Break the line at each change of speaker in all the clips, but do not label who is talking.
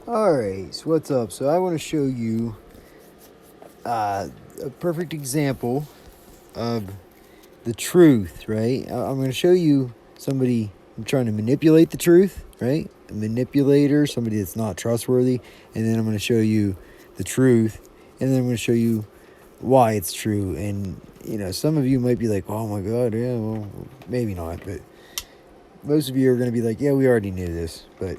Alright, so what's up? So I want to show you a perfect example of the truth, right? I'm going to show you somebody trying to manipulate the truth, right? A manipulator, somebody that's not trustworthy. And then I'm going to show you the truth. And then I'm going to show you why it's true. And, you know, some of you might be like, oh my God, yeah, well, maybe not. But most of you are going to be like, yeah, we already knew this. But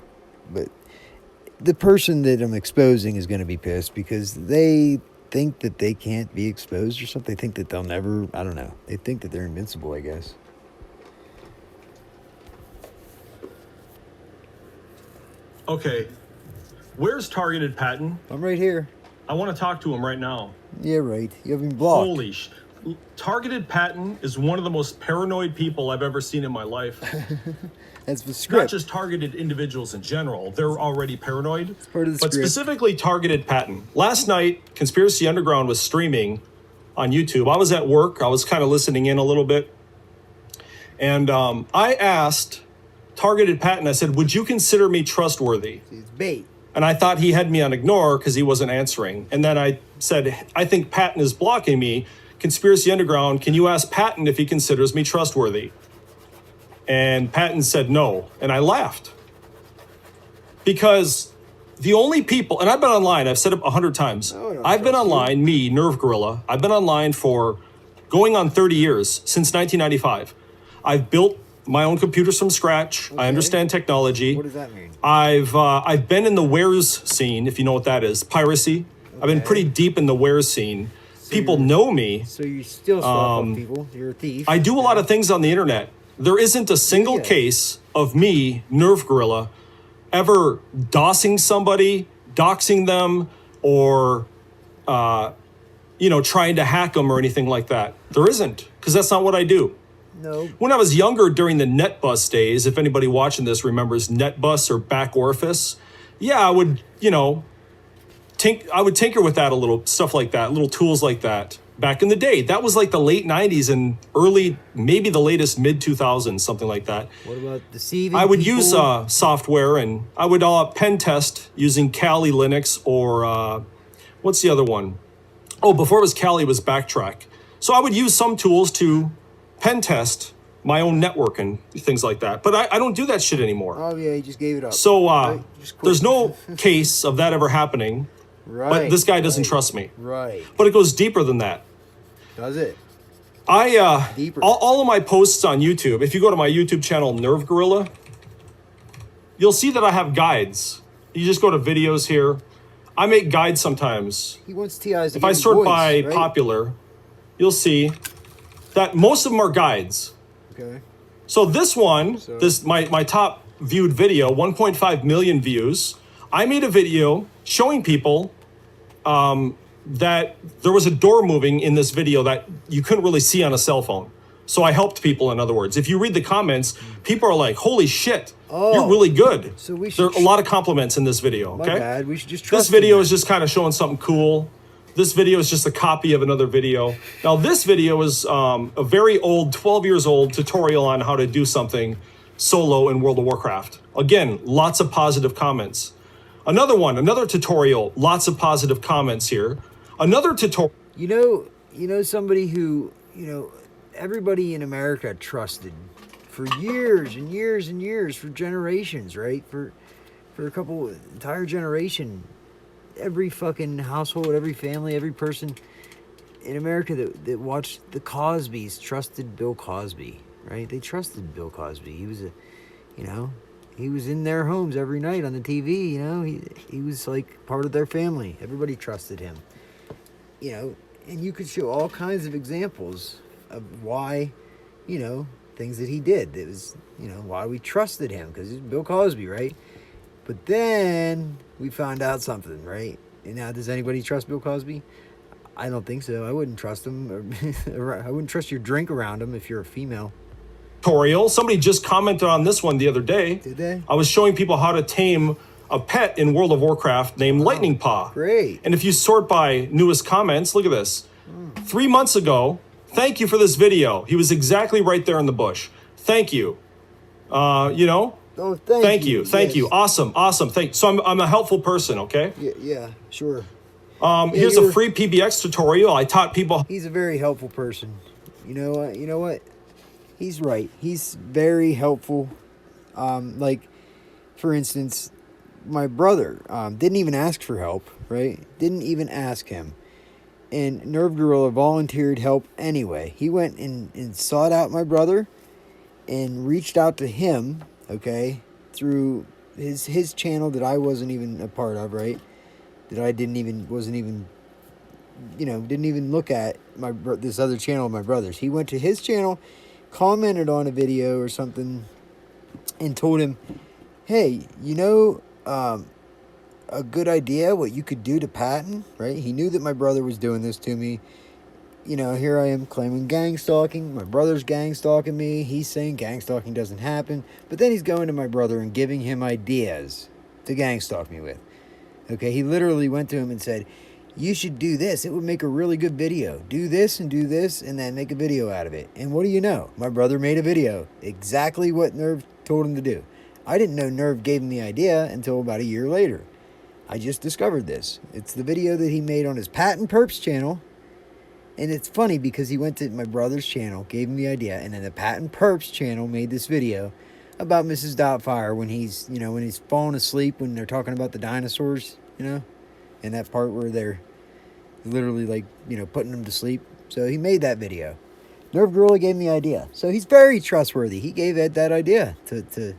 the person that I'm exposing is going to be pissed because they think that they can't be exposed or something. They think that they'll never, I don't know. They think that they're invincible, I guess.
Okay, where's Targeted Patton?
I'm right here.
I want to talk to him right now.
Yeah, right. You have him blocked.
Holy Targeted Patton is one of the most paranoid people I've ever seen in my life.
That's the script.
Not just targeted individuals in general. They're already paranoid.
It's part of the
but
script.
Specifically Targeted Patton. Last night, Conspiracy Underground was streaming on YouTube. I was at work. I was kind of listening in a little bit. And I asked Targeted Patton, I said, would you consider me trustworthy?
It's bait.
And I thought he had me on ignore because he wasn't answering. And then I said, I think Patton is blocking me. Conspiracy Underground, can you ask Patton if he considers me trustworthy? And Patton said no. And I laughed. Because the only people, and I've been online, I've said it 100 times. I've been online, me, Nerve Gorilla. I've been online for going on 30 years, since 1995. I've built my own computers from scratch. Okay. I understand technology.
What does that mean?
I've been in the wares scene, if you know what that is, piracy. Okay. I've been pretty deep in the wares scene. So people know me.
So you steal stuff from people. You're a thief.
I do a lot of things on the internet. There isn't a single case of me, Nerve Gorilla, ever doxing somebody, doxing them, or trying to hack them or anything like that. There isn't, because that's not what I do.
No.
When I was younger, during the NetBus days, if anybody watching this remembers NetBus or Back Orifice, yeah, I would, I would tinker with that a little, stuff like that, little tools like that. Back in the day, that was like the late 90s and early, maybe the latest mid 2000s, something like that.
What about deceiving
I would
people?
use software, and I would pen test using Kali Linux or what's the other one? Oh, before it was Kali, it was Backtrack. So I would use some tools to pen test my own network and things like that. But I don't do that shit anymore.
Oh, yeah, you just gave it up.
So there's no case of that ever happening.
Right.
But this guy doesn't trust me.
Right.
But it goes deeper than that.
Does it?
Deeper. All of my posts on YouTube, if you go to my YouTube channel, Nerve Gorilla, you'll see that I have guides. You just go to videos here. I make guides sometimes.
He wants TIs to
If I sort by popular, you'll see that most of them are guides.
Okay.
So this one, my top viewed video, 1.5 million views. I made a video showing people that there was a door moving in this video that you couldn't really see on a cell phone. So I helped people, in other words. If you read the comments, people are like, holy shit, you're really good.
So
there are a lot of compliments in this video, okay?
My bad. We should just trust
this video is just kind of showing something cool. This video is just a copy of another video. Now, this video is a very old, 12 years old tutorial on how to do something solo in World of Warcraft. Again, lots of positive comments. Another tutorial, lots of positive comments here. Another tutorial.
You know somebody who, everybody in America trusted for years and years and years, for generations, right? For a entire generation. Every fucking household, every family, every person in America that watched the Cosbys trusted Bill Cosby, right? They trusted Bill Cosby. He was he was in their homes every night on the TV, he was like part of their family. Everybody trusted him, and you could show all kinds of examples of why, things that he did. It was, why we trusted him, because he's Bill Cosby, right? But then we found out something, right? And now, does anybody trust Bill Cosby? I don't think so. I wouldn't trust him. I wouldn't trust your drink around him if you're a female.
Tutorial. Somebody just commented on this one the other day.
Did they?
I was showing people how to tame a pet in World of Warcraft named Lightning Paw.
Great.
And if you sort by newest comments, look at this. 3 months ago, thank you for this video. He was exactly right there in the bush. Thank you.
Oh,
Thank you. Thank you.
Yes.
Awesome. So I'm a helpful person, okay?
Yeah, sure.
Here's a free PBX tutorial. I taught people.
He's a very helpful person. You know what? He's right. He's very helpful. Like, for instance, my brother didn't even ask for help, right? Didn't even ask him. And Nerve Gorilla volunteered help anyway. He went and sought out my brother and reached out to him, okay, through his channel that I wasn't even a part of, right? That I wasn't even, didn't even look at this other channel of my brother's. He went to his channel, commented on a video or something, and told him, hey, a good idea what you could do to Patton, right? He knew that my brother was doing this to me. Here I am claiming gang stalking. My brother's gang stalking me. He's saying gang stalking doesn't happen. But then he's going to my brother and giving him ideas to gang stalk me with. Okay, he literally went to him and said, you should do this. It would make a really good video. Do this, and then make a video out of it. And what do you know? My brother made a video. Exactly what Nerve told him to do. I didn't know Nerve gave him the idea until about a year later. I just discovered this. It's the video that he made on his Patton Perps channel. And it's funny because he went to my brother's channel, gave him the idea, and then the Patton Perps channel made this video about Mrs. Doubtfire when he's falling asleep when they're talking about the dinosaurs, and that part where they're literally putting him to sleep. So he made that video. Nerve Gorilla gave him the idea. So he's very trustworthy. He gave Ed that idea to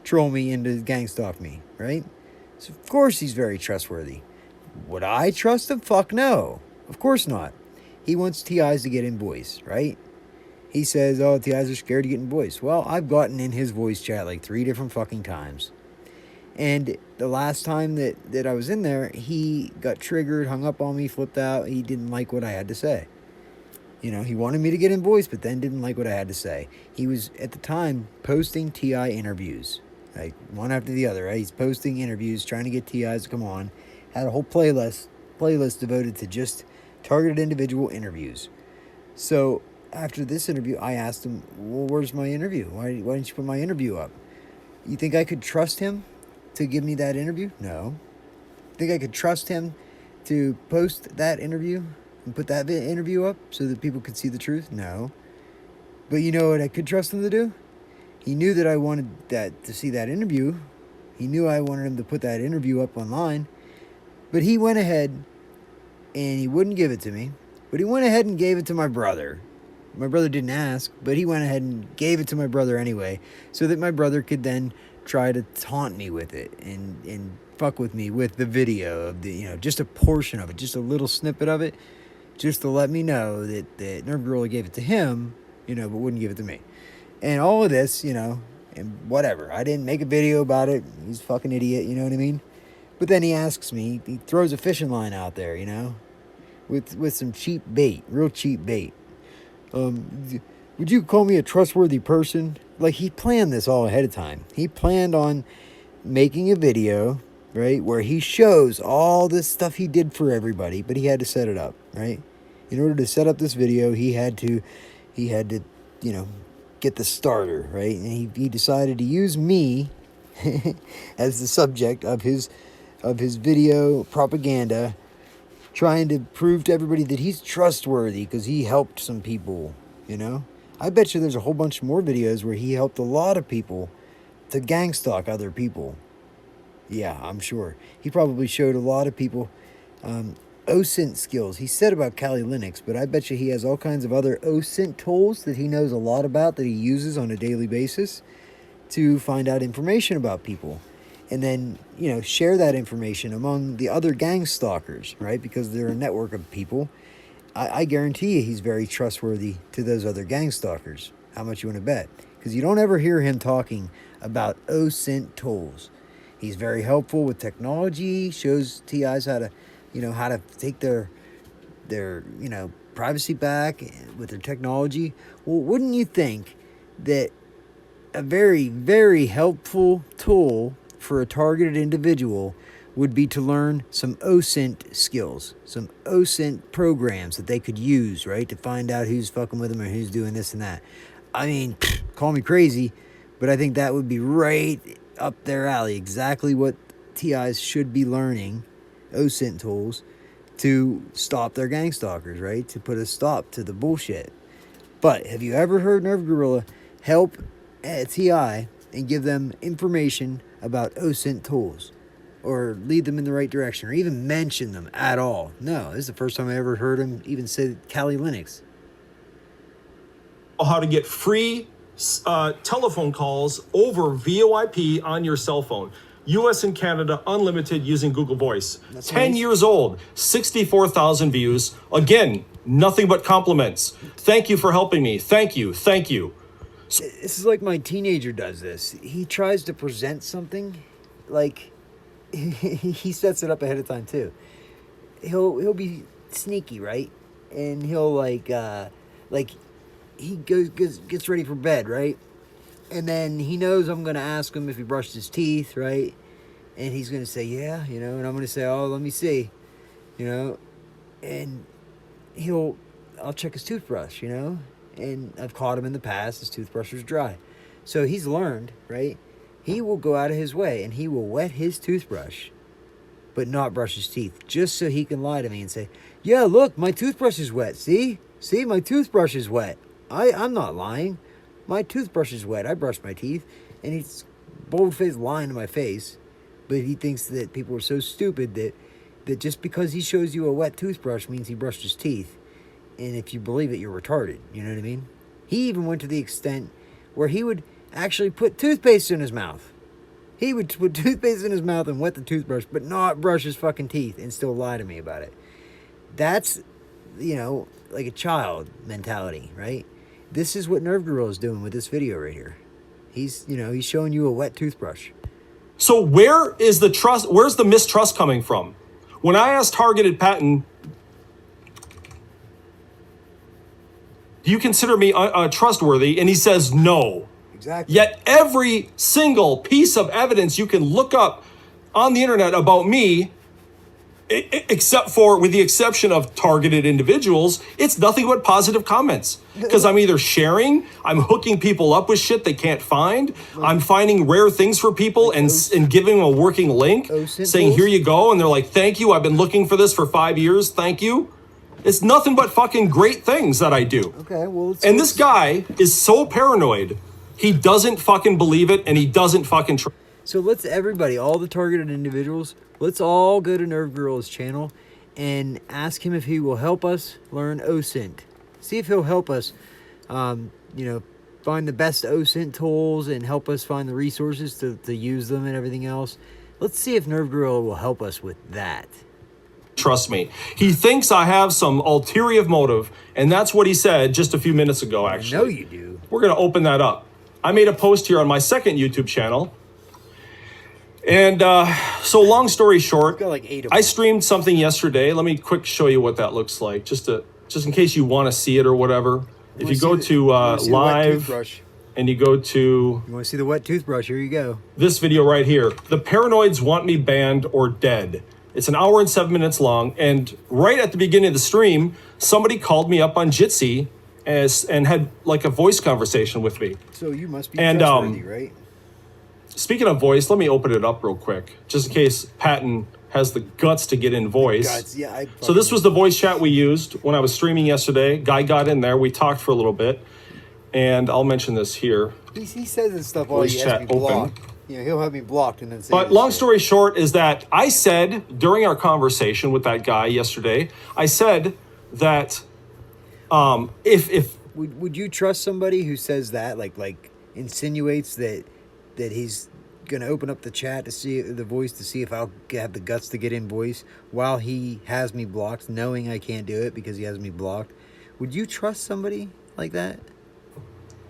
troll me and to gang stalk me, right? So of course he's very trustworthy. Would I trust him? Fuck no. Of course not. He wants TIs to get in voice, right? He says, oh, TIs are scared to get in voice. Well, I've gotten in his voice chat like 3 different fucking times. And the last time that I was in there, he got triggered, hung up on me, flipped out. He didn't like what I had to say. He wanted me to get in voice, but then didn't like what I had to say. He was, at the time, posting TI interviews. Like, one after the other, right? He's posting interviews, trying to get TIs to come on. Had a whole playlist devoted to just targeted individual interviews. So after this interview, I asked him, well, where's my interview? Why didn't you put my interview up? You think I could trust him to give me that interview? No. Think I could trust him to post that interview and put that interview up so that people could see the truth? No. But you know what I could trust him to do? He knew that I wanted to see that interview. He knew I wanted him to put that interview up online. But he went ahead and he wouldn't give it to me. But he went ahead and gave it to my brother. My brother didn't ask, but he went ahead and gave it to my brother anyway, so that my brother could then try to taunt me with it and fuck with me with the video of just a portion of it, just a little snippet of it, just to let me know that Nerve Gorilla gave it to him, but wouldn't give it to me. And all of this, and whatever. I didn't make a video about it. He's a fucking idiot, you know what I mean? But then he asks me, he throws a fishing line out there, with some cheap bait, real cheap bait. Would you call me a trustworthy person? Like, he planned this all ahead of time. He planned on making a video, right, where he shows all this stuff he did for everybody, but he had to set it up, right? In order to set up this video, he had to, get the starter, right? And he decided to use me as the subject of his video propaganda, trying to prove to everybody that he's trustworthy because he helped some people, I bet you there's a whole bunch more videos where he helped a lot of people to gang stalk other people. Yeah, I'm sure. He probably showed a lot of people OSINT skills. He said about Kali Linux, but I bet you he has all kinds of other OSINT tools that he knows a lot about that he uses on a daily basis to find out information about people. And then, share that information among the other gang stalkers, right? Because they're a network of people. I guarantee you he's very trustworthy to those other gang stalkers. How much you want to bet? Because you don't ever hear him talking about OSINT tools. He's very helpful with technology, shows TIs how to take their privacy back with their technology. Well, wouldn't you think that a very, very helpful tool for a targeted individual would be to learn some OSINT skills, some OSINT programs that they could use, right, to find out who's fucking with them or who's doing this and that. I mean, call me crazy, but I think that would be right up their alley. Exactly what TIs should be learning, OSINT tools, to stop their gang stalkers, right? To put a stop to the bullshit. But have you ever heard Nerve Gorilla help a TI and give them information about OSINT tools? Or lead them in the right direction, or even mention them at all? No, this is the first time I ever heard him even say Kali Linux.
How to get free telephone calls over VoIP on your cell phone. US and Canada, unlimited, using Google Voice.
That's
10
nice.
years old, 64,000 views. Again, nothing but compliments. Thank you for helping me. Thank you. Thank you.
This is like my teenager does this. He tries to present something like he sets it up ahead of time too. He'll be sneaky, right? And he'll he gets ready for bed, right? And then he knows I'm gonna ask him if he brushed his teeth, right? And he's gonna say, yeah, and I'm gonna say, oh, let me see, and I'll check his toothbrush, and I've caught him in the past, his toothbrush was dry. So he's learned, right? He will go out of his way and he will wet his toothbrush, but not brush his teeth, just so he can lie to me and say, yeah, look, my toothbrush is wet. See, my toothbrush is wet. I'm not lying. My toothbrush is wet. I brushed my teeth. And he's bold-faced lying to my face. But he thinks that people are so stupid that just because he shows you a wet toothbrush means he brushed his teeth. And if you believe it, you're retarded. You know what I mean? He even went to the extent where he would actually put toothpaste in his mouth. He would put toothpaste in his mouth and wet the toothbrush, but not brush his fucking teeth and still lie to me about it. That's, like a child mentality, right? This is what Nerve Gorilla is doing with this video right here. He's showing you a wet toothbrush.
So where is the trust? Where's the mistrust coming from? When I asked Targeted Patton, do you consider me trustworthy? And he says no.
Exactly.
Yet every single piece of evidence you can look up on the internet about me, with the exception of targeted individuals, it's nothing but positive comments. Because I'm either sharing, I'm hooking people up with shit they can't find, I'm finding rare things for people and giving them a working link, saying, here you go, and they're like, thank you, I've been looking for this for 5 years, thank you. It's nothing but fucking great things that I do.
Okay, well...
And this guy is so paranoid, he doesn't fucking believe it, and he doesn't fucking try.
So let's everybody, all the targeted individuals, let's all go to Nerve Gorilla's channel and ask him if he will help us learn OSINT. See if he'll help us, find the best OSINT tools and help us find the resources to use them and everything else. Let's see if Nerve Gorilla will help us with that.
Trust me. He thinks I have some ulterior motive, and that's what he said just a few minutes ago, actually.
I know you do.
We're going to open that up. I made a post here on my second YouTube channel. And so long story short,
got like 8 of them.
I streamed something yesterday. Let me quick show you what that looks like, just in case you want to see it or whatever. If you go to live and you go to...
You want to see the wet toothbrush? Here you go.
This video right here. The Paranoids Want Me Banned or Dead. It's an hour and 7 minutes long. And right at the beginning of the stream, somebody called me up on Jitsi and had like a voice conversation with me.
So you must be trustworthy, right?
Speaking of voice, let me open it up real quick, just in case Patton has the guts to get in voice.
Guts, yeah.
So this was the voice chat we used when I was streaming yesterday. Guy got in there. We talked for a little bit. And I'll mention this here.
He says this stuff while he has me blocked. He'll have me blocked and then say...
But long story short is that I said, during our conversation with that guy yesterday, I said that if...
Would you trust somebody who says that, like insinuates that he's gonna open up the chat to see the voice to see if I'll have the guts to get in voice while he has me blocked, knowing I can't do it because he has me blocked? Would you trust somebody like that?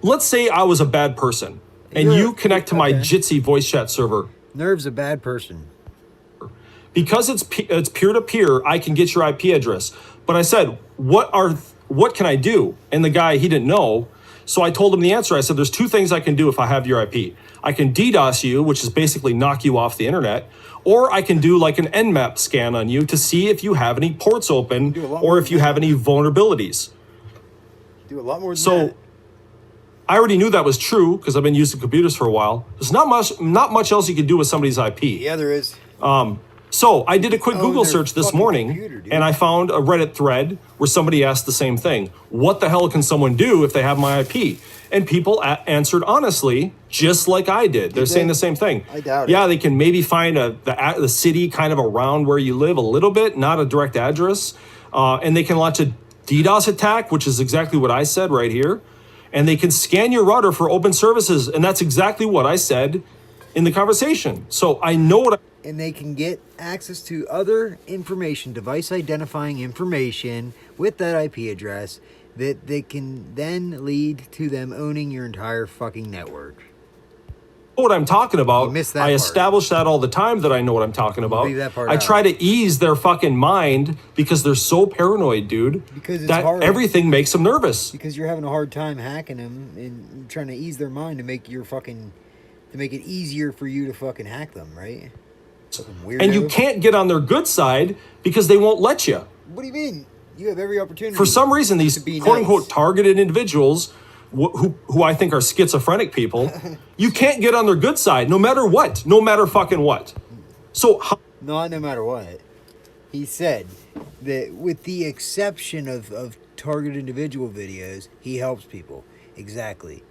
Let's say I was a bad person and you connect to my Jitsi voice chat server.
Nerve's a bad person.
Because it's peer-to-peer, I can get your IP address. But I said, what can I do? And the guy, he didn't know. So I told him the answer. I said, there's 2 things I can do if I have your IP. I can DDoS you, which is basically knock you off the internet, or I can do like an Nmap scan on you to see if you have any ports open or if you have any vulnerabilities.
Do a lot more than that.
I already knew that was true because I've been using computers for a while. There's not much else you can do with somebody's IP.
Yeah, there is.
So I did a quick Google
their
search this
fucking
morning,
computer, dude.
and I found a Reddit thread where somebody asked the same thing. What the hell can someone do if they have my IP? And people answered honestly, just like I did. They're saying the same thing.
I doubt it.
Yeah, they can maybe find the city kind of around where you live a little bit, not a direct address. And they can launch a DDoS attack, which is exactly what I said right here. And they can scan your router for open services. And that's exactly what I said in the conversation. So I know what
And they can get access to other information, device identifying information with that IP address that they can then lead to them owning your entire fucking network.
what I'm talking about.
You missed that
I
part.
establish that all the time that I know what I'm talking about.
Leave that part
I
out.
try to ease their fucking mind because they're so paranoid, dude.
Because it's
that
hard.
everything makes them nervous.
Because you're having a hard time hacking them and trying to ease their mind to make it easier for you to fucking hack them, right? Fucking weirdo.
And you can't get on their good side because they won't let you.
What do you mean? You have every opportunity.
For some reason, these
to be
quote
nice.
unquote targeted individuals who I think are schizophrenic people, you can't get on their good side no matter what, no matter fucking what. So
Not no matter what. He said that with the exception of targeted individual videos, he helps people. Exactly.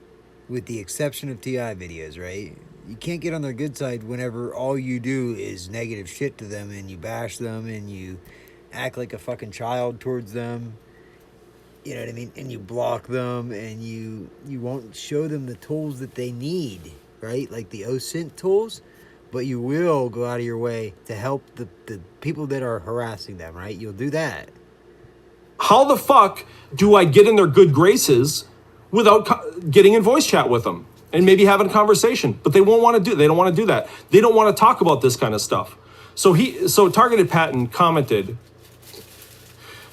With the exception of TI videos, right? You can't get on their good side whenever all you do is negative shit to them and you bash them and you act like a fucking child towards them. You know what I mean? And you block them and you won't show them the tools that they need, right? Like the OSINT tools. But you will go out of your way to help the people that are harassing them, right? You'll do that.
how the fuck do I get in their good graces without getting in voice chat with them and maybe having a conversation? But they won't want to do. They don't want to do that. They don't want to talk about this kind of stuff. So Targeted Patton commented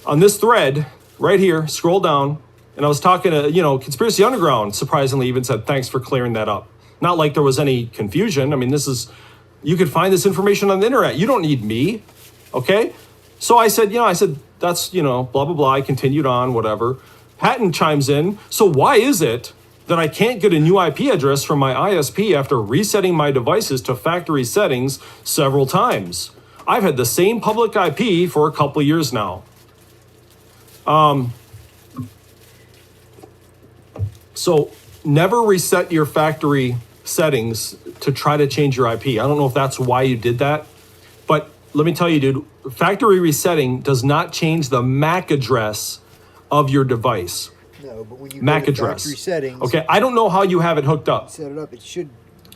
on this thread right here. Scroll down, and I was talking to Conspiracy Underground. Surprisingly, even said thanks for clearing that up. Not like there was any confusion. I mean, you could find this information on the internet. You don't need me, okay? So I said that's blah blah blah. I continued on, whatever. Patton chimes in. So why is it that I can't get a new IP address from my ISP after resetting my devices to factory settings several times? I've had the same public IP for a couple of years now. So never reset your factory settings to try to change your IP. I don't know if that's why you did that, but let me tell you, dude, factory resetting does not change the MAC address of your device.
No, but when you
MAC
go to
address.
factory settings,
Okay, I don't know how you have it hooked up.
set it up, it should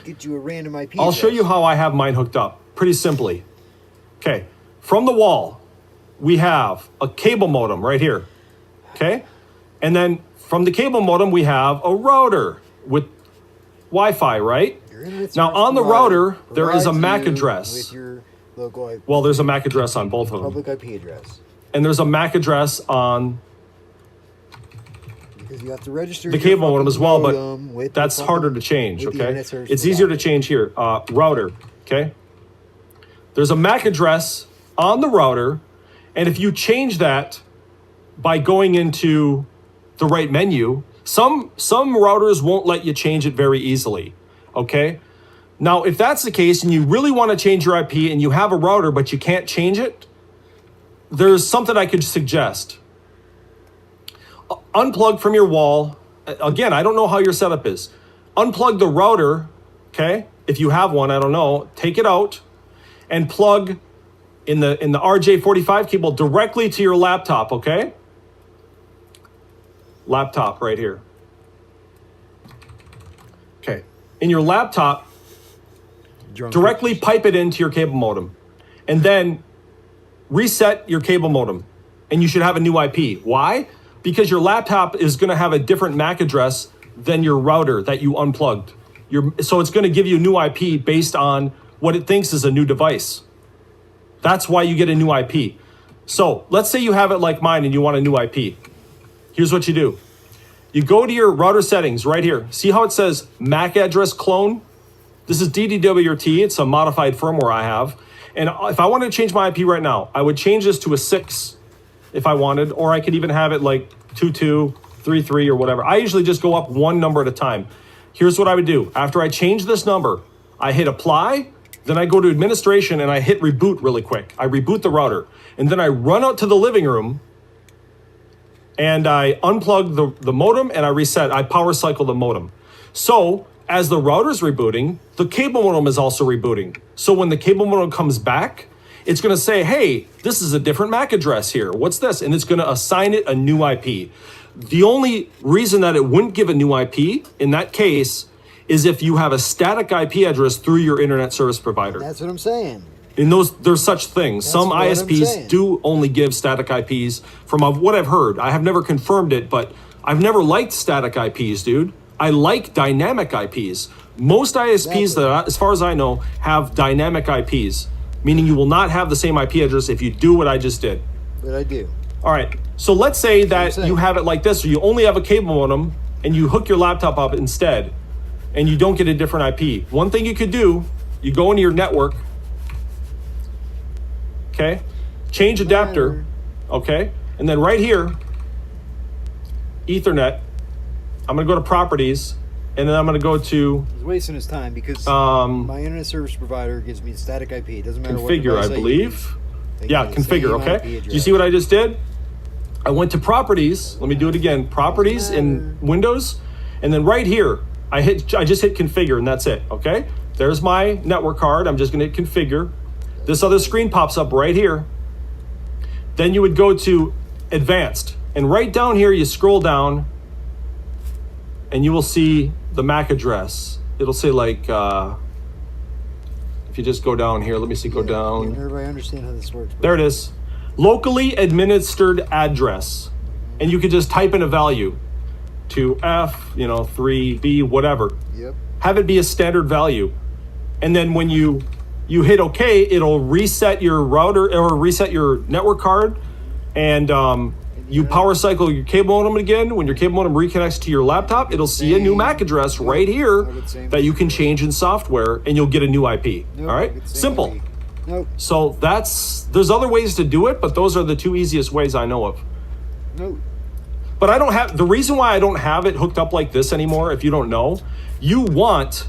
get you a random IP
I'll show
address.
you how I have mine hooked up. Pretty simply. Okay, from the wall, we have a cable modem right here. Okay, and then from the cable modem, we have a router with Wi-Fi, right?
Your internet
Now
service
on the
provider
router, there is a
provides
MAC
you
address.
with your local
Well, there's a MAC address on both of them.
public IP address.
And there's a MAC address on
Because you have to register
the
your
cable modem
fucking
as well,
modem
but
with
that's
the
harder
fucking-
to change,
with the
okay?
internet service
It's easier to
provider.
change here. Router, okay? There's a MAC address on the router, and if you change that by going into the right menu, some routers won't let you change it very easily, okay? Now, if that's the case and you really want to change your IP and you have a router but you can't change it, there's something I could suggest. Unplug from your wall. Again, I don't know how your setup is. Unplug the router, okay? If you have one, I don't know. Take it out and plug in the RJ45 cable directly to your laptop, okay? Laptop right here. Okay. In your laptop, directly pipe it into your cable modem and then reset your cable modem and you should have a new IP. Why? Because your laptop is going to have a different MAC address than your router that you unplugged. So it's going to give you a new IP based on what it thinks is a new device. That's why you get a new IP. So let's say you have it like mine and you want a new IP. Here's what you do. You go to your router settings right here. See how it says MAC address clone? This is DDWRT. It's a modified firmware I have. And if I wanted to change my IP right now, I would change this to a 6 if I wanted, or I could even have it like 22 33 or whatever. I usually just go up one number at a time. Here's what I would do. After I change this number, I hit apply, then I go to administration and I hit reboot really quick. I reboot the router, and then I run out to the living room and I unplug the modem and I reset. I power cycle the modem. So as the router's rebooting, the cable modem is also rebooting. So when the cable modem comes back, it's going to say, hey, this is a different MAC address here. What's this? And it's going to assign it a new IP. The only reason that it wouldn't give a new IP in that case is if you have a static IP address through your internet service provider.
That's what I'm saying.
In there's such things. Some ISPs do only give static IPs from what I've heard. I have never confirmed it, but I've never liked static IPs, dude. I like dynamic IPs. Most ISPs that, as far as I know, have dynamic IPs, meaning you will not have the same IP address if you do what I just did.
But I do.
All right. So let's say that you have it like this, or you only have a cable modem and you hook your laptop up instead, and you don't get a different IP. One thing you could do, you go into your network, okay, change adapter, okay, and then right here, Ethernet, I'm gonna go to properties, and then I'm gonna go to
He's wasting his time because my internet service provider gives me a static IP. It doesn't matter
configure,
what
I believe. Yeah, configure, okay. Do you see what I just did? I went to properties, let me do it again, properties in Windows, and then right here, I just hit configure and that's it, okay? There's my network card, I'm just gonna hit configure. This other screen pops up right here. Then you would go to advanced, and right down here you scroll down and you will see the MAC address. It'll say like, if you just go down here, let me see, go down.
Everybody understand how this works.
There it is. Locally administered address. And you could just type in a value to F, 3B, whatever.
Yep.
Have it be a standard value. And then when you hit OK, it'll reset your router or reset your network card, and you power cycle your cable modem again. When your cable modem reconnects to your laptop, it'll see a new MAC address right here that you can change in software, and you'll get a new IP. All right, simple.
Nope.
So there's other ways to do it, but those are the two easiest ways I know of.
Nope.
But I don't have, the reason why I don't have it hooked up like this anymore, if you don't know, you want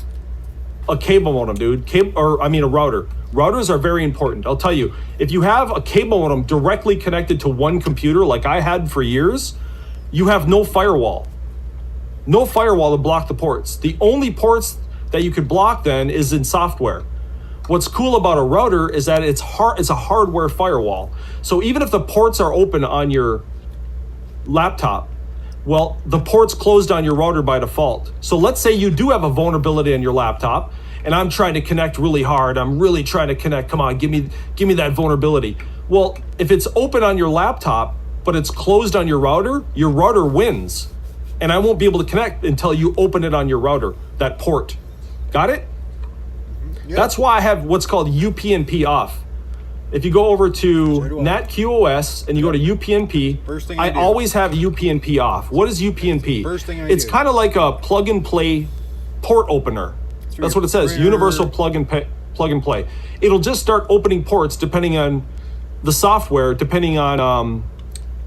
a cable modem, dude. A router. Routers are very important. I'll tell you, if you have a cable modem directly connected to one computer like I had for years, you have no firewall. No firewall to block the ports. The only ports that you could block then is in software. What's cool about a router is that it's a hardware firewall. So even if the ports are open on your laptop, well, the port's closed on your router by default. So let's say you do have a vulnerability on your laptop, and I'm trying to connect really hard. I'm really trying to connect. Come on, give me that vulnerability. Well, if it's open on your laptop, but it's closed on your router wins. And I won't be able to connect until you open it on your router, that port. Got it? Yep. That's why I have what's called UPnP off. If you go over to NatQoS and you go to UPnP, I always have UPnP off. What is UPnP?
First thing I
it's
do.
kind of like a plug and play port opener. That's what it says, universal plug and play. It'll just start opening ports depending on the software, depending on,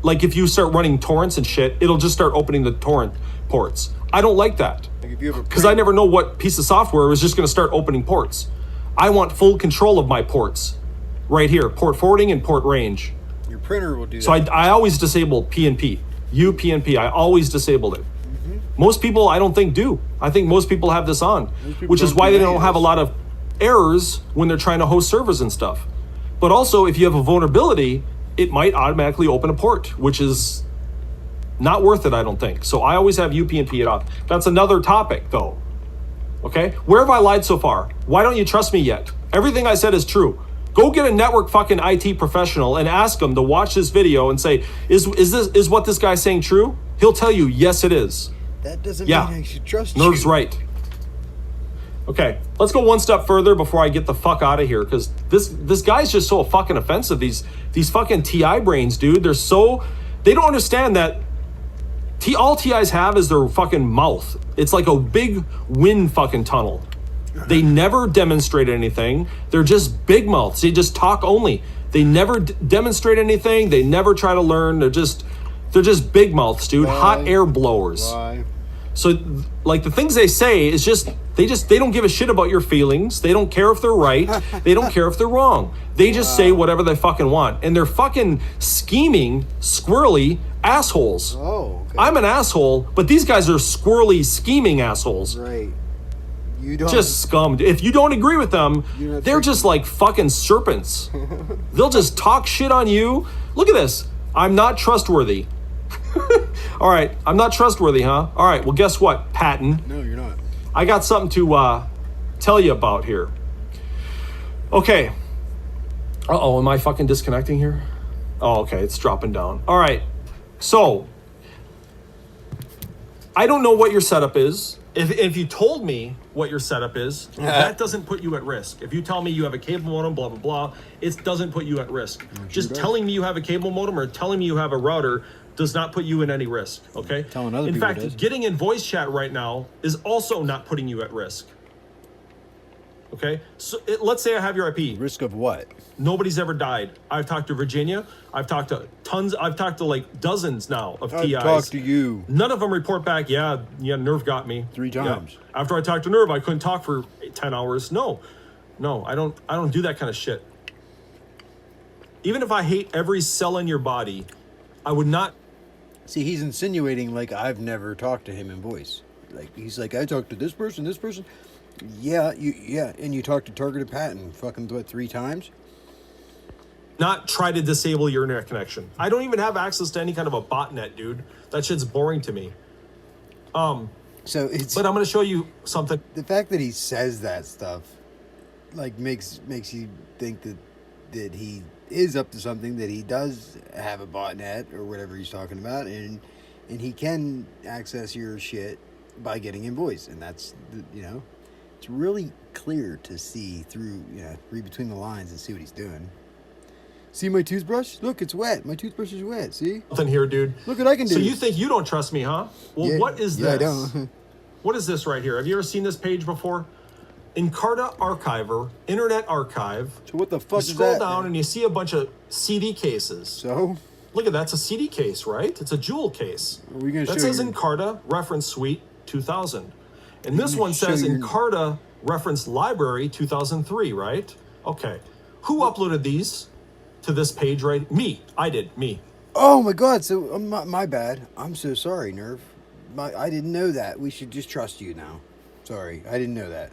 like if you start running torrents and shit, it'll just start opening the torrent ports. I don't like that because I never know what piece of software is just going to start opening ports. I want full control of my ports. Right here, port forwarding and port range.
Your printer will do that.
So I always disable PNP, UPnP. I always disabled it. Most people, I don't think, do. I think most people have this on, which is why they don't have a lot of errors when they're trying to host servers and stuff. But also, if you have a vulnerability, it might automatically open a port, which is not worth it, I don't think. So I always have UPnP it off. That's another topic, though. Okay? Where have I lied so far? Why don't you trust me yet? Everything I said is true. Go get a network fucking IT professional and ask them to watch this video and say, is what this guy's saying true? He'll tell you, yes, it is.
That doesn't mean I should trust you.
Nerve's right. Okay, let's go one step further before I get the fuck out of here, because this guy's just so fucking offensive. These fucking TI brains, dude. They don't understand that all TIs have is their fucking mouth. It's like a big wind fucking tunnel. They never demonstrate anything. They're just big mouths. They just talk only. They never demonstrate anything. They never try to learn. They're They're just big mouths, dude.
Why?
Hot air blowers.
Why?
So, like, the things they say is they don't give a shit about your feelings. They don't care if they're right. They don't care if they're wrong. They just say whatever they fucking want. And they're fucking scheming, squirrely assholes.
Oh, okay.
I'm an asshole, but these guys are squirrely, scheming assholes.
Right. You don't...
Just scummed. If you don't agree with them, they're just like fucking serpents. They'll just talk shit on you. Look at this. I'm not trustworthy. All right, I'm not trustworthy, huh? All right, well, guess what, Patton?
No, you're not.
I got something to tell you about here. Okay. Uh-oh, am I fucking disconnecting here? Oh, okay, it's dropping down. All right, so I don't know what your setup is. If you told me what your setup is, that doesn't put you at risk. If you tell me you have a cable modem, blah, blah, blah, it doesn't put you at risk. Just telling me you have a cable modem or telling me you have a router does not put you in any risk, okay?
Telling other
in
people
fact,
does.
getting in voice chat right now is also not putting you at risk. Okay? So let's say I have your IP.
Risk of what?
Nobody's ever died. I've talked to Virginia. I've talked to tons. I've talked to like dozens now of TIs.
I've talked to you.
None of them report back, yeah, Nerve got me.
3 times.
Yeah. After I talked to Nerve, I couldn't talk for 10 hours. No, I don't do that kind of shit. Even if I hate every cell in your body, I would not.
See, he's insinuating like I've never talked to him in voice. Like he's like, I talked to this person. Yeah, and you talked to Targeted Patton fucking what 3 times?
Not try to disable your internet connection. I don't even have access to any kind of a botnet, dude. That shit's boring to me.
So it's.
But I'm gonna show you something.
The fact that he says that stuff, like makes you think that he is up to something, that he does have a botnet or whatever he's talking about, and he can access your shit by getting in voice, and that's it's really clear to see through, read between the lines and see what he's doing. See my toothbrush? Look, it's wet. My toothbrush is wet. See?
Something here, dude.
Look what I can do.
So you think you don't trust me, huh? Well,
Yeah,
what is this?
yeah, I don't.
What is this right here? Have you ever seen this page before? Encarta Archiver, Internet Archive.
So what the fuck
You
is
scroll
that?
down
man?
and you see a bunch of CD cases.
So?
Look at that's a CD case, right? It's a jewel case.
Are we gonna
that
show
says
your-
Encarta Reference Suite 2000. And this
gonna
one
show
says
your-
Encarta Reference Library 2003, right? Okay. Who uploaded these to this page, right? Me. I did. Me.
Oh my god, so my bad. I'm so sorry, Nerve. I didn't know that. We should just trust you now. Sorry, I didn't know that.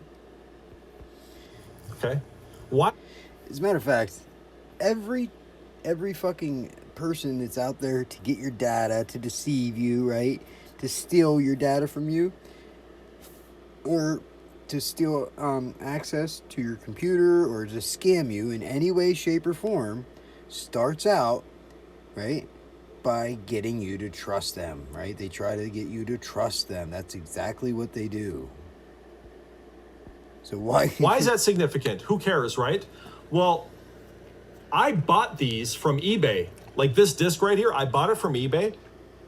Okay. What?
As a matter of fact, every fucking person that's out there to get your data, to deceive you, right? To steal your data from you, or to steal access to your computer, or to scam you in any way, shape, or form, starts out, right, by getting you to trust them, right? They try to get you to trust them. That's exactly what they do. So why
is that significant? Who cares, right? Well, I bought these from eBay. Like this disc right here, I bought it from eBay,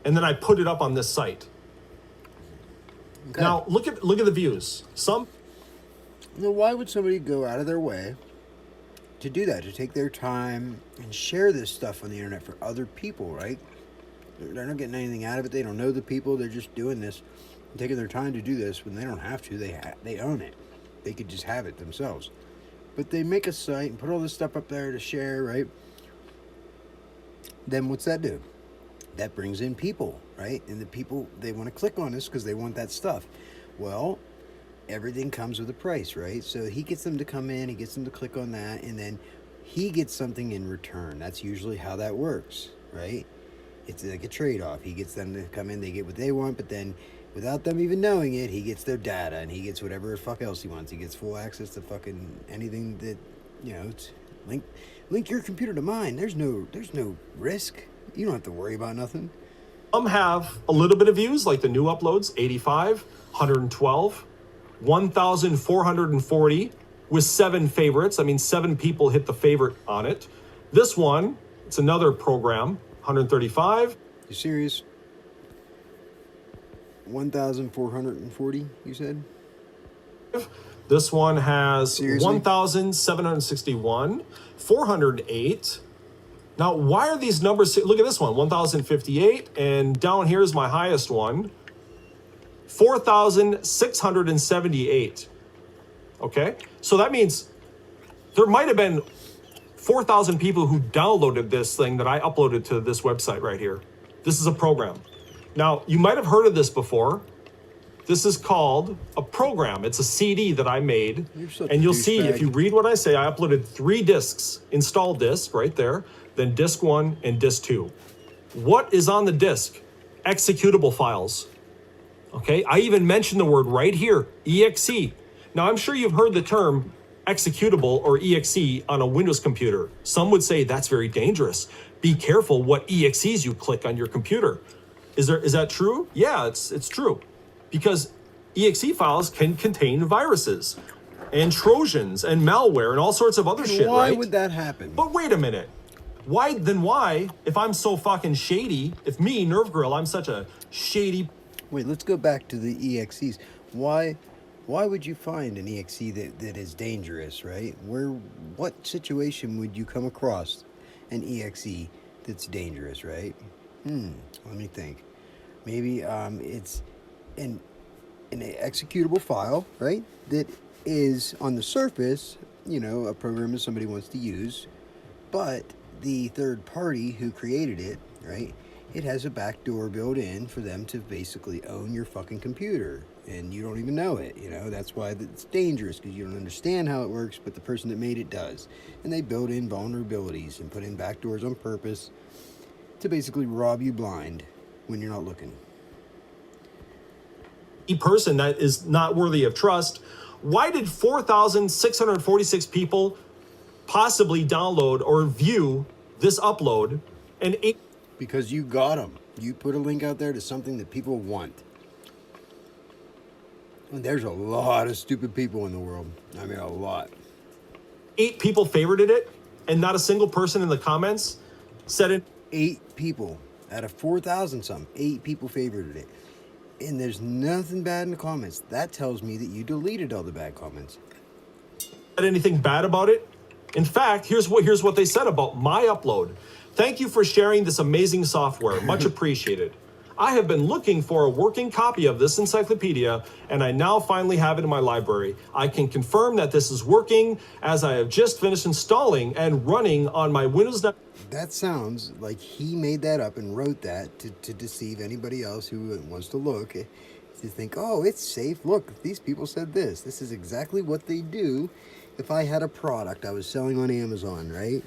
and then I put it up on this site.
Okay.
Now look at the views.
Now, why would somebody go out of their way to do that, to take their time and share this stuff on the internet for other people, right? They're not getting anything out of it. They don't know the people. They're just doing this and taking their time to do this when they don't have to. They own it. They could just have it themselves. But they make a site and put all this stuff up there to share, right? Then what's that do? That brings in people, right? And the people, they want to click on this because they want that stuff. Well, everything comes with a price, right? So he gets them to come in, he gets them to click on that, and then he gets something in return. That's usually how that works, right? It's like a trade-off. He gets them to come in, they get what they want, but then without them even knowing it, he gets their data, and he gets whatever the fuck else he wants. He gets full access to fucking anything that, it's link your computer to mine. There's no risk. You don't have to worry about nothing.
Some have a little bit of views, like the new uploads, 85, 112, 1,440 with 7 favorites. I mean, 7 people hit the favorite on it. This one, it's another program, 135.
You serious? 1,440, you said?
This one has
Seriously?
1,761, 408, Now, why are these numbers? Look at this one, 1,058, and down here is my highest one, 4,678. Okay, so that means there might have been 4,000 people who downloaded this thing that I uploaded to this website right here. This is a program. Now, you might have heard of this before. This is called a program. It's a CD that I made. And you'll see, if you read what I say, I uploaded 3 discs, installed disc right there, then disc 1 and disc 2. What is on the disc? Executable files. Okay, I even mentioned the word right here, exe. Now, I'm sure you've heard the term executable or exe on a Windows computer. Some would say that's very dangerous. Be careful what exes you click on your computer. Is that true? Yeah, it's true. Because exe files can contain viruses and Trojans and malware and all sorts of other shit,
Why
right?
would that happen?
But wait a minute. Why, if I'm so fucking shady, if me, Nerve Grill, I'm such a shady...
Wait, let's go back to the EXEs. Why would you find an EXE that is dangerous, right? What situation would you come across an EXE that's dangerous, right? Let me think. Maybe it's an executable file, right? That is on the surface, a program that somebody wants to use, but the third party who created it, right? It has a backdoor built in for them to basically own your fucking computer, and you don't even know it. That's why it's dangerous, because you don't understand how it works, but the person that made it does. And they build in vulnerabilities and put in backdoors on purpose to basically rob you blind when you're not looking.
A person that is not worthy of trust. Why did 4,646 people possibly download or view this upload? And
because you got them. You put a link out there to something that people want. And there's a lot of stupid people in the world. I mean, a lot.
8 people favorited it, and not a single person in the comments said it.
8 people out of 4,000 something. 8 people favorited it. And there's nothing bad in the comments. That tells me that you deleted all the bad comments.
Said anything bad about it? In fact, here's what they said about my upload. Thank you for sharing this amazing software. Much appreciated. I have been looking for a working copy of this encyclopedia, and I now finally have it in my library. I can confirm that this is working, as I have just finished installing and running on my Windows.
That sounds like he made that up and wrote that to deceive anybody else who wants to look, to think, oh, it's safe. Look, these people said this. This is exactly what they do if I had a product I was selling on Amazon, right?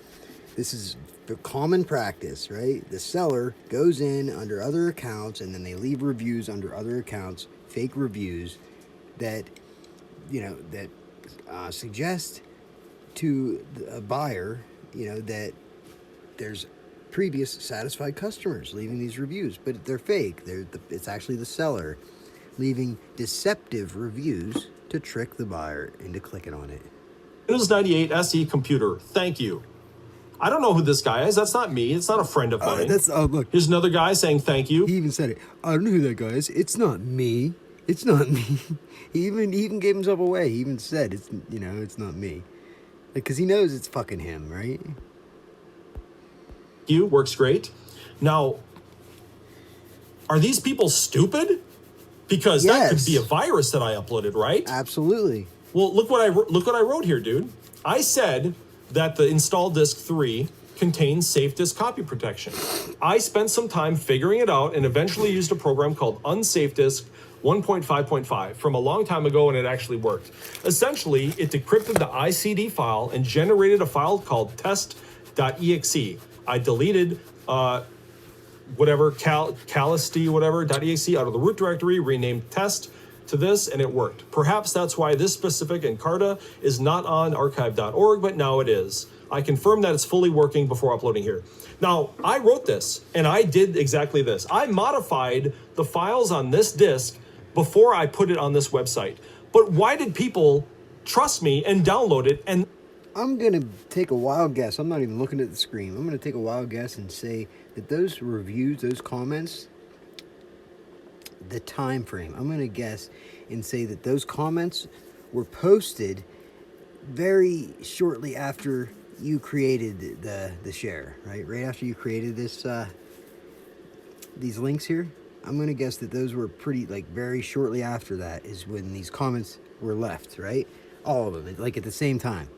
This is the common practice, right? The seller goes in under other accounts, and then they leave reviews under other accounts, fake reviews that, suggest to a buyer, that there's previous satisfied customers leaving these reviews, but they're fake. It's actually the seller leaving deceptive reviews to trick the buyer into clicking on it.
Windows 98 SE computer. Thank you. I don't know who this guy is. That's not me. It's not a friend of mine.
Look.
Here's another guy saying thank you.
He even said it. I don't know who that guy is. It's not me. It's not me. He even gave himself away. He even said it's not me, because he knows it's fucking him, right?
You works great. Now, are these people stupid? Because that could be a virus that I uploaded, right?
Absolutely.
Well, look what I wrote here, dude. I said that the install disk 3 contains safe disk copy protection. I spent some time figuring it out and eventually used a program called Unsafe Disk 1.5.5 from a long time ago, and it actually worked. Essentially, it decrypted the ICD file and generated a file called test.exe. I deleted calisty.exe out of the root directory, renamed test to this, and it worked. Perhaps that's why this specific Encarta is not on archive.org, but now it is. I confirm that it's fully working before uploading here. Now, I wrote this, and I did exactly this. I modified the files on this disk before I put it on this website. But why did people trust me and download it? And
I'm going to take a wild guess. I'm not even looking at the screen. I'm going to take a wild guess and say that those reviews, those comments, the time frame, I'm going to guess and say that those comments were posted very shortly after you created the share, right? Right after you created this these links here, I'm gonna guess that those were pretty like very shortly after that is when these comments were left, right? All of them, like at the same time.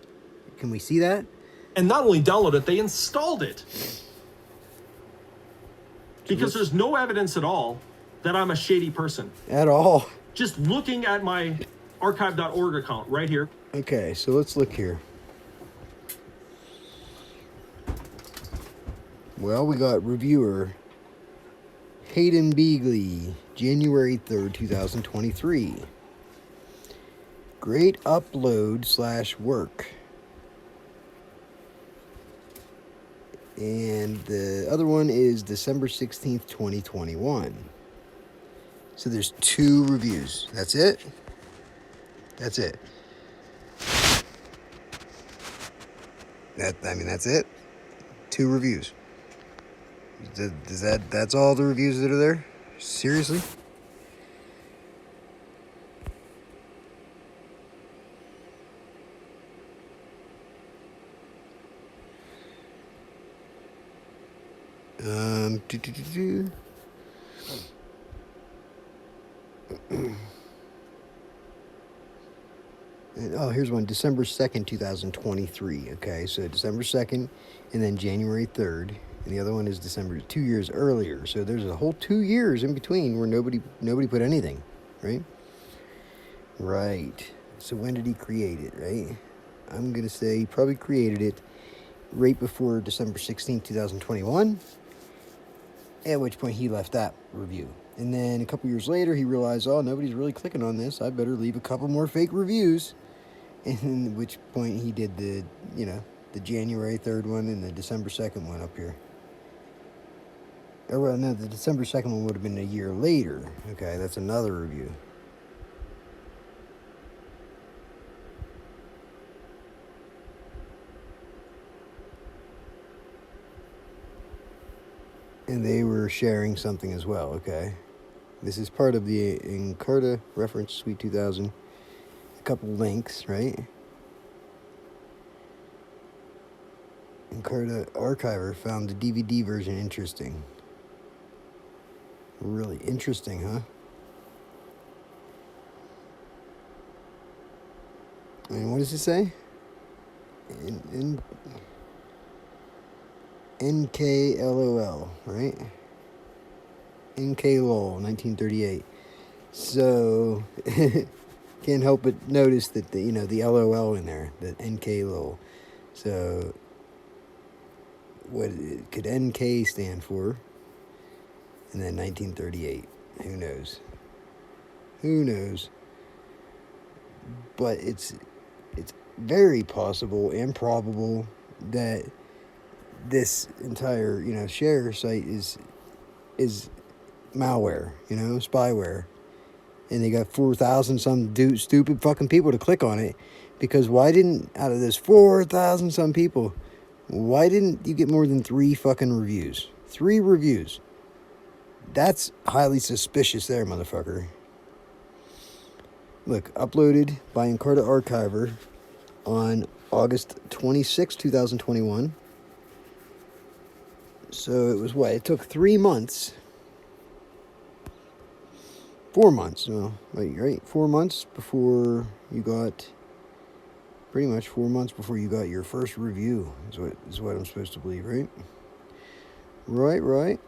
Can we see that?
And not only download it, they installed it. Because there's no evidence at all that I'm a shady person.
At all.
Just looking at my archive.org account right here.
Okay, so let's look here. Well, we got reviewer Hayden Beagley, January 3rd, 2023. Great upload / work. And the other one is December 16th, 2021. So there's 2 reviews. That's it? That's it. That's it. 2 reviews. That's all the reviews that are there? Seriously? And, here's one, December 2nd, 2023. Okay, so December 2nd and then January 3rd. And the other one is December 2 years earlier. So there's a whole 2 years in between where nobody put anything, right? Right. So when did he create it, right? I'm going to say he probably created it right before December 16th, 2021. At which point he left that review. And then a couple years later, he realized, oh, nobody's really clicking on this. I better leave a couple more fake reviews. And at which point he did the January 3rd one and the December 2nd one up here. Or, well, no, the December 2nd one would have been a year later. Okay, that's another review. And they were sharing something as well, okay? This is part of the Encarta reference suite 2000. A couple links, right? Encarta archiver found the DVD version interesting. Really interesting, huh? And what does it say? NKLOL, right? NKLOL, 1938. So, can't help but notice that the LOL in there, the NKLOL. So, what could NK stand for? And then 1938. Who knows? Who knows? But it's very possible and probable that this entire share site is malware, spyware, and they got 4,000 some stupid fucking people to click on it. Because why didn't, out of this 4,000 some people, why didn't you get more than 3 fucking reviews? 3 reviews. That's highly suspicious there, motherfucker. Look, uploaded by Encarta Archiver on August 26, 2021. So it was what? It took 3 months. 4 months. No, right? 4 months before you got... Pretty much 4 months before you got your first review is what I'm supposed to believe, right? Right.